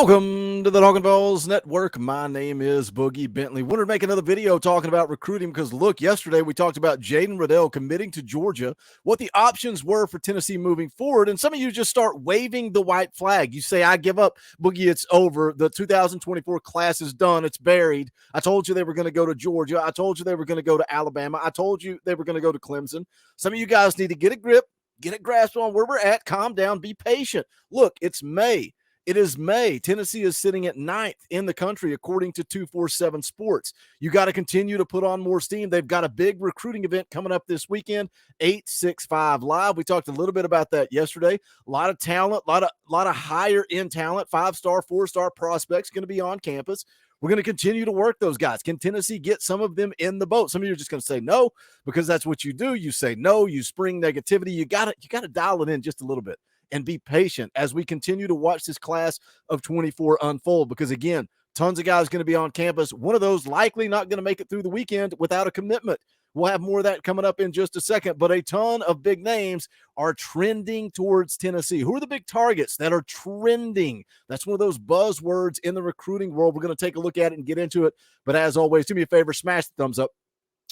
Welcome to the Talkin VAWLS Network. My name is Boogie Bentley. Wanted to make another video talking about recruiting because, look, yesterday we talked about Jaden Riddell committing to Georgia, what the options were for Tennessee moving forward, and some of you just start waving the white flag. You say, I give up. Boogie, it's over. The 2024 class is done. It's buried. I told you they were going to go to Georgia. I told you they were going to go to Alabama. I told you they were going to go to Clemson. Some of you guys need to get a grip, get a grasp on where we're at, calm down, be patient. Look, it's May. It is May. Tennessee is sitting at 9th in the country, according to 247 Sports. You got to continue to put on more steam. They've got a big recruiting event coming up this weekend, 865 Live. We talked a little bit about that yesterday. A lot of talent, a lot of higher end talent, 5-star, 4-star prospects going to be on campus. We're going to continue to work those guys. Can Tennessee get some of them in the boat? Some of you are just going to say no, because that's what you do. You say no, you spring negativity. You got to dial it in just a little bit and be patient as we continue to watch this class of 24 unfold, because again, tons of guys going to be on campus. One of those likely not going to make it through the weekend without a commitment. We'll have more of that coming up in just a second, but a ton of big names are trending towards Tennessee. Who are the big targets that are trending? That's one of those buzzwords in the recruiting world. We're going to take a look at it and get into it. But as always, do me a favor, smash the thumbs up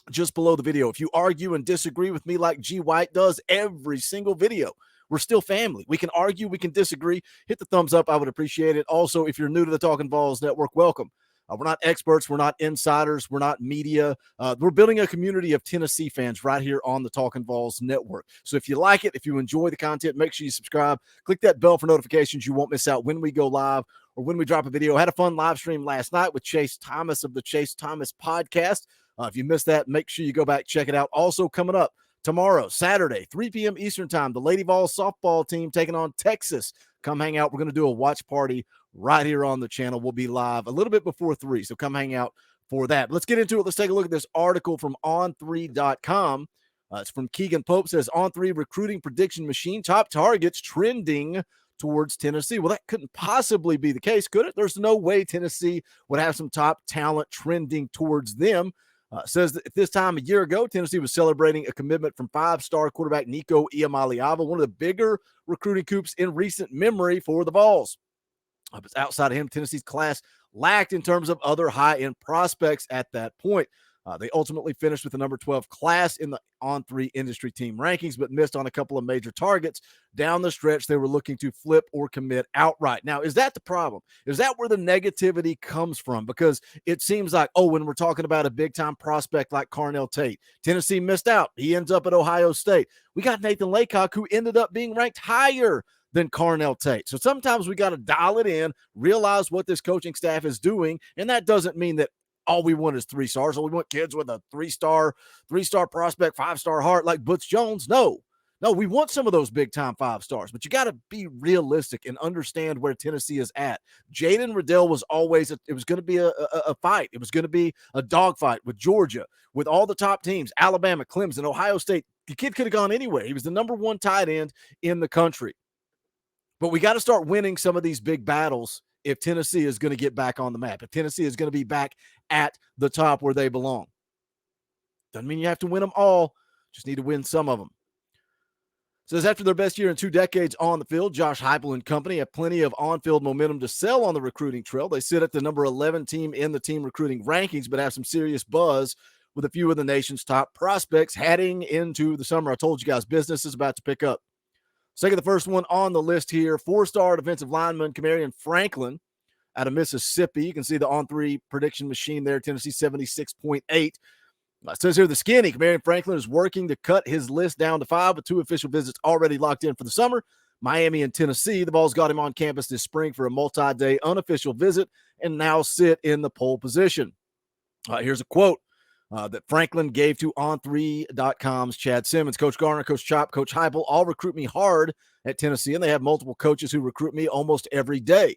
just below the video. If you argue and disagree with me like G. White does every single video, we're still family. We can argue, we can disagree. Hit the thumbs up. I would appreciate it. Also, if you're new to the Talkin VAWLS Network, welcome. We're not experts. We're not insiders. We're not media. We're building a community of Tennessee fans right here on the Talkin VAWLS Network. So if you like it, if you enjoy the content, make sure you subscribe. Click that bell for notifications. You won't miss out when we go live or when we drop a video. I had a fun live stream last night with Chase Thomas of the Chase Thomas podcast. If you missed that, make sure you go back, check it out. Also coming up tomorrow, Saturday, 3 p.m. Eastern time, the Lady Vols softball team taking on Texas. Come hang out. We're going to do a watch party right here on the channel. We'll be live a little bit before 3, so come hang out for that. Let's get into it. Let's take a look at this article from on3.com. It's from Keegan Pope. It says, On3 recruiting prediction machine, top targets trending towards Tennessee. Well, that couldn't possibly be the case, could it? There's no way Tennessee would have some top talent trending towards them. Says that at this time a year ago, Tennessee was celebrating a commitment from 5-star quarterback Nico Iamaleava, one of the bigger recruiting coups in recent memory for the Vols. But outside of him, Tennessee's class lacked in terms of other high-end prospects at that point. They ultimately finished with the number 12 class in the On3 industry team rankings, but missed on a couple of major targets. Down the stretch, they were looking to flip or commit outright. Now, is that the problem? Is that where the negativity comes from? Because it seems like, when we're talking about a big-time prospect like Carnell Tate, Tennessee missed out. He ends up at Ohio State. We got Nathan Laycock, who ended up being ranked higher than Carnell Tate. So sometimes we got to dial it in, realize what this coaching staff is doing, and that doesn't mean that all we want is 3 stars. Or we want kids with a 3-star prospect, 5-star heart like Butch Jones. No, we want some of those big-time 5 stars, but you got to be realistic and understand where Tennessee is at. Jaden Riddell was always, it was going to be a fight. It was going to be a dogfight with Georgia, with all the top teams, Alabama, Clemson, Ohio State. The kid could have gone anywhere. He was the number 1 tight end in the country. But we got to start winning some of these big battles if Tennessee is going to get back on the map, if Tennessee is going to be back at the top where they belong. Doesn't mean you have to win them all. Just need to win some of them. Says after their best year in 2 decades on the field, Josh Heupel and company have plenty of on-field momentum to sell on the recruiting trail. They sit at the number 11 team in the team recruiting rankings, but have some serious buzz with a few of the nation's top prospects heading into the summer. I told you guys, business is about to pick up. Second, the first one on the list here, 4-star defensive lineman Kamarion Franklin out of Mississippi. You can see the On3 prediction machine there, Tennessee 76.8. It says here the skinny Kamarion Franklin is working to cut his list down to 5 with 2 official visits already locked in for the summer. Miami and Tennessee. The Vols got him on campus this spring for a multi-day unofficial visit and now sit in the pole position. Here's a quote that Franklin gave to On3.com's Chad Simmons. Coach Garner, Coach Chop, Coach Heupel all recruit me hard at Tennessee, and they have multiple coaches who recruit me almost every day.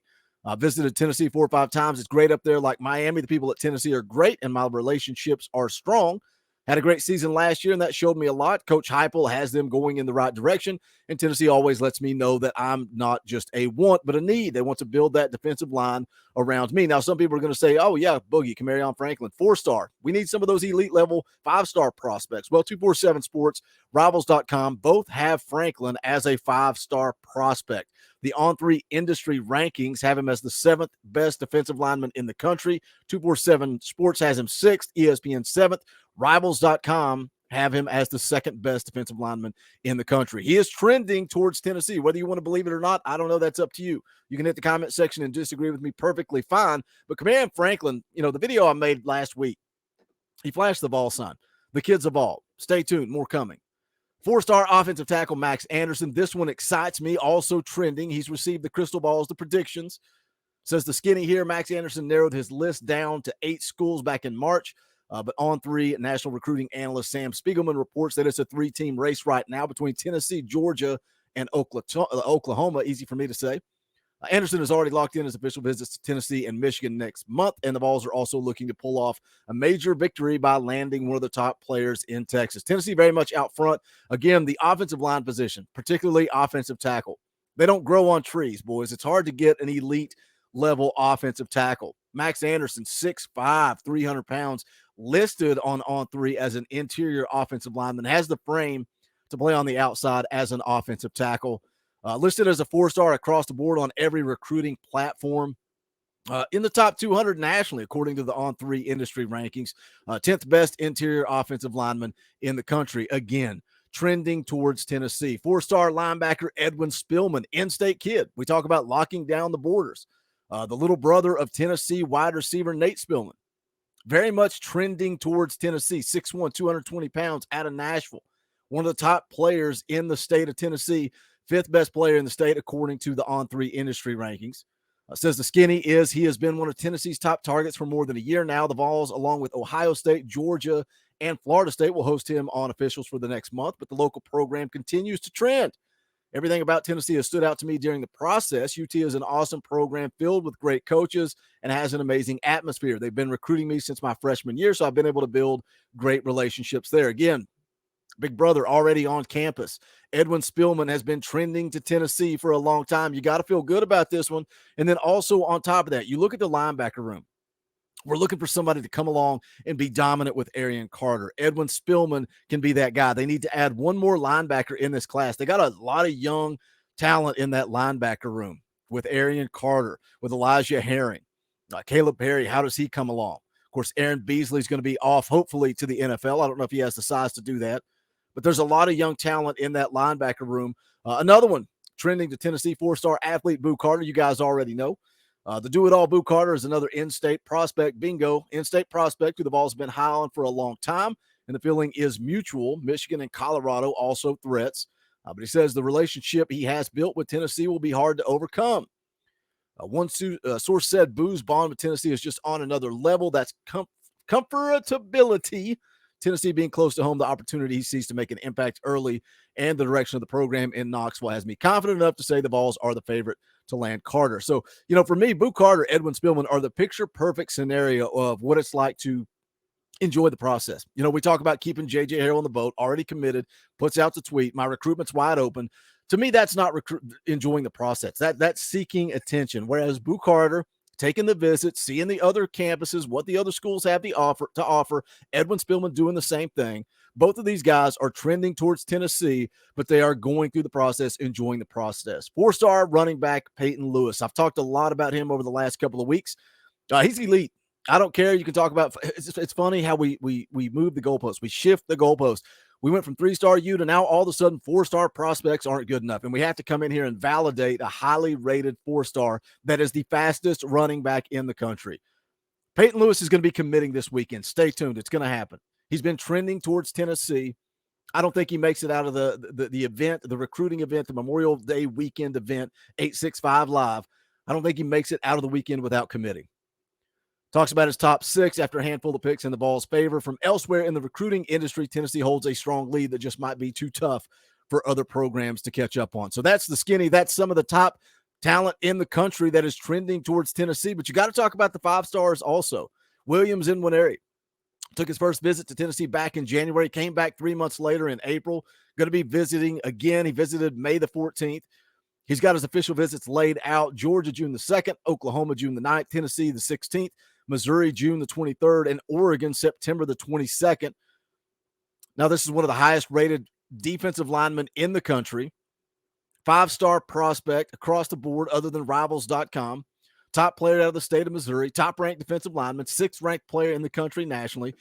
Visited Tennessee 4 or 5 times. It's great up there like Miami. The people at Tennessee are great, and my relationships are strong. Had a great season last year, and that showed me a lot. Coach Heupel has them going in the right direction, and Tennessee always lets me know that I'm not just a want, but a need. They want to build that defensive line around me. Now, some people are going to say, oh, yeah, Boogie, Kamarion Franklin, 4-star. We need some of those elite-level 5-star prospects. Well, 247 Sports, Rivals.com, both have Franklin as a 5-star prospect. The On3 industry rankings have him as the 7th best defensive lineman in the country. 247 Sports has him 6th, ESPN 7th. Rivals.com have him as the 2nd best defensive lineman in the country. He is trending towards Tennessee. Whether you want to believe it or not, I don't know. That's up to you. You can hit the comment section and disagree with me, perfectly fine. But Command Franklin, the video I made last week, he flashed the VAWLS sign. The kids evolve. Stay tuned. More coming. 4-star offensive tackle Max Anderson. This one excites me. Also trending. He's received the crystal balls, the predictions. Says the skinny here, Max Anderson narrowed his list down to 8 schools back in March. But On3 national recruiting analyst Sam Spiegelman reports that it's a 3-team race right now between Tennessee, Georgia, and Oklahoma. Easy for me to say. Anderson has already locked in his official visits to Tennessee and Michigan next month, and the VAWLS are also looking to pull off a major victory by landing one of the top players in Texas. Tennessee very much out front. Again, the offensive line position, particularly offensive tackle. They don't grow on trees, boys. It's hard to get an elite level offensive tackle. Max Anderson, 6'5", 300 pounds, listed on On3 as an interior offensive lineman, has the frame to play on the outside as an offensive tackle. Listed as a 4-star across the board on every recruiting platform. In the top 200 nationally, according to the On3 industry rankings. 10th best interior offensive lineman in the country. Again, trending towards Tennessee. 4-star linebacker Edwin Spillman, in-state kid. We talk about locking down the borders. The little brother of Tennessee wide receiver Nate Spillman. Very much trending towards Tennessee. 6'1", 220 pounds, out of Nashville. One of the top players in the state of Tennessee. 5th best player in the state, according to the On3 industry rankings. Says the skinny he has been one of Tennessee's top targets for more than a year now. The VAWLS, along with Ohio State, Georgia, and Florida State, will host him on officials for the next month, but the local program continues to trend. Everything about Tennessee has stood out to me during the process. UT is an awesome program filled with great coaches and has an amazing atmosphere. They've been recruiting me since my freshman year, so I've been able to build great relationships there. Again, big brother already on campus. Edwin Spillman has been trending to Tennessee for a long time. You got to feel good about this one. And then also on top of that, you look at the linebacker room. We're looking for somebody to come along and be dominant with Arian Carter. Edwin Spillman can be that guy. They need to add one more linebacker in this class. They got a lot of young talent in that linebacker room with Arian Carter, with Elijah Herring. Caleb Perry, how does he come along? Of course, Aaron Beasley is going to be off, hopefully, to the NFL. I don't know if he has the size to do that. But there's a lot of young talent in that linebacker room. Another one trending to Tennessee, 4-star athlete Boo Carter. You guys already know. The do-it-all Boo Carter is another in-state prospect. Bingo, in-state prospect who the VAWLS have been high on for a long time, and the feeling is mutual. Michigan and Colorado also threats. But he says the relationship he has built with Tennessee will be hard to overcome. One source said Boo's bond with Tennessee is just on another level. That's comfortability. Tennessee being close to home, the opportunity he sees to make an impact early, and the direction of the program in Knoxville has me confident enough to say the VAWLS are the favorite to land Carter. So, for me, Boo Carter, Edwin Spillman are the picture-perfect scenario of what it's like to enjoy the process. We talk about keeping J.J. Harrell on the boat, already committed, puts out the tweet, my recruitment's wide open. To me, that's not enjoying the process. That's seeking attention, whereas Boo Carter, taking the visits, seeing the other campuses, what the other schools have to offer. Edwin Spillman doing the same thing. Both of these guys are trending towards Tennessee, but they are going through the process, enjoying the process. 4-star running back Peyton Lewis. I've talked a lot about him over the last couple of weeks. He's elite. I don't care. You can talk about it's funny how we move the goalposts. We shift the goalposts. We went from 3-star U to now all of a sudden 4-star prospects aren't good enough. And we have to come in here and validate a highly rated 4-star that is the fastest running back in the country. Peyton Lewis is going to be committing this weekend. Stay tuned. It's going to happen. He's been trending towards Tennessee. I don't think he makes it out of the event, the recruiting event, the Memorial Day weekend event, 865 Live. I don't think he makes it out of the weekend without committing. Talks about his top 6 after a handful of picks in the VAWLS' favor. From elsewhere in the recruiting industry, Tennessee holds a strong lead that just might be too tough for other programs to catch up on. So that's the skinny. That's some of the top talent in the country that is trending towards Tennessee. But you got to talk about the 5-stars also. Williams Nwaneri took his first visit to Tennessee back in January, came back 3 months later in April. Going to be visiting again. He visited May the 14th. He's got his official visits laid out. Georgia, June the 2nd, Oklahoma, June the 9th, Tennessee the 16th, Missouri, June the 23rd, and Oregon, September the 22nd. Now, this is one of the highest rated defensive linemen in the country. 5-star prospect across the board other than rivals.com. Top player out of the state of Missouri, top-ranked defensive lineman, 6th-ranked player in the country nationally.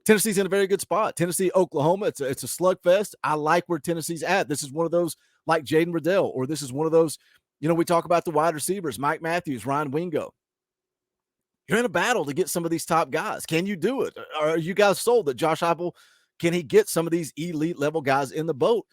Tennessee's in a very good spot. Tennessee, Oklahoma, it's a slugfest. I like where Tennessee's at. This is one of those like Jaden Riddell, or this is one of those, we talk about the wide receivers, Mike Matthews, Ryan Wingo. You're in a battle to get some of these top guys. Can you do it? Are you guys sold that Josh Heupel, can he get some of these elite level guys in the boat?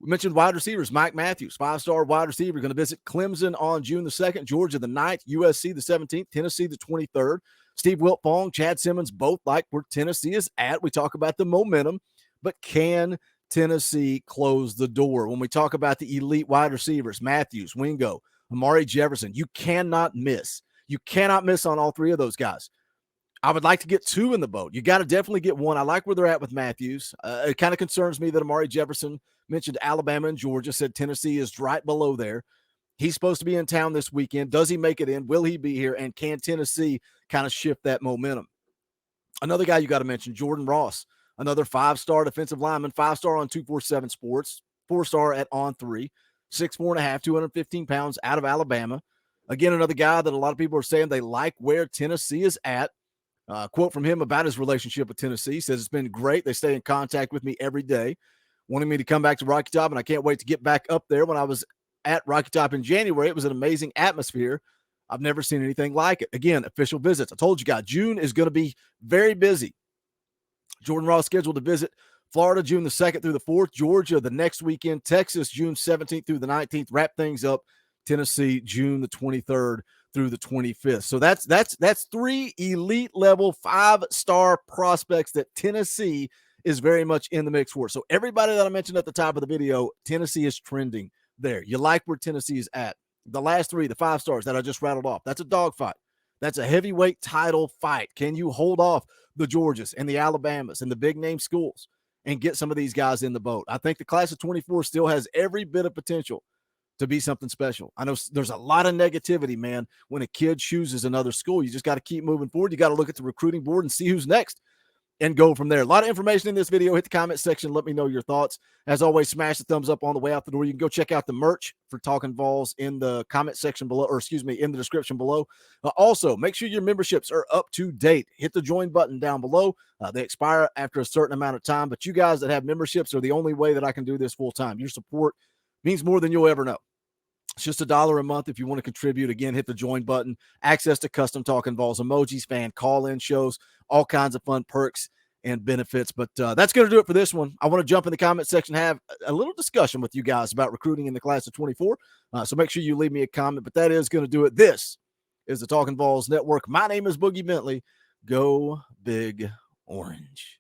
We mentioned wide receivers, Mike Matthews, 5-star wide receiver, going to visit Clemson on June the 2nd, Georgia the 9th, USC the 17th, Tennessee the 23rd. Steve Wiltfong, Chad Simmons, both like where Tennessee is at. We talk about the momentum, but can Tennessee close the door? When we talk about the elite wide receivers, Matthews, Wingo, Amari Jefferson, you cannot miss. You cannot miss on all three of those guys. I would like to get 2 in the boat. You got to definitely get 1. I like where they're at with Matthews. It kind of concerns me that Amari Jefferson mentioned Alabama and Georgia, said Tennessee is right below there. He's supposed to be in town this weekend. Does he make it in? Will he be here? And can Tennessee kind of shift that momentum? Another guy you got to mention, Jordan Ross, another 5-star defensive lineman, 5-star on 247 Sports, 4-star at On3, 6'4.5", 215 pounds out of Alabama. Again, another guy that a lot of people are saying they like where Tennessee is at. Quote from him about his relationship with Tennessee. He says, it's been great. They stay in contact with me every day, wanting me to come back to Rocky Top, and I can't wait to get back up there. When I was at Rocky Top in January, it was an amazing atmosphere. I've never seen anything like it. Again, official visits. I told you guys, June is going to be very busy. Jordan Ross scheduled to visit Florida June the 2nd through the 4th, Georgia the next weekend, Texas June 17th through the 19th, wrap things up, Tennessee June the 23rd through the 25th. So that's 3 elite level 5-star prospects that Tennessee is very much in the mix for. So everybody that I mentioned at the top of the video, Tennessee is trending there. You like where Tennessee is at. The last 3, the 5 stars that I just rattled off, that's a dogfight. That's a heavyweight title fight. Can you hold off the Georgias and the Alabamas and the big name schools and get some of these guys in the boat? I think the class of 24 still has every bit of potential to be something special. I know there's a lot of negativity, man, when a kid chooses another school. You just got to keep moving forward. You got to look at the recruiting board and see who's next and go from there. A lot of information in this video. Hit the comment section. Let me know your thoughts. As always, smash the thumbs up on the way out the door. You can go check out the merch for Talkin' VAWLS in the comment section below, or excuse me, in the description below. Also, make sure your memberships are up to date. Hit the join button down below. They expire after a certain amount of time, but you guys that have memberships are the only way that I can do this full time. Your support means more than you'll ever know. It's just $1 a month if you want to contribute. Again, hit the join button. Access to custom Talkin' VAWLS emojis, fan call-in shows, all kinds of fun perks and benefits. But that's going to do it for this one. I want to jump in the comment section, have a little discussion with you guys about recruiting in the class of 24. So make sure you leave me a comment. But that is going to do it. This is the Talkin' VAWLS Network. My name is Boogie Bentley. Go Big Orange.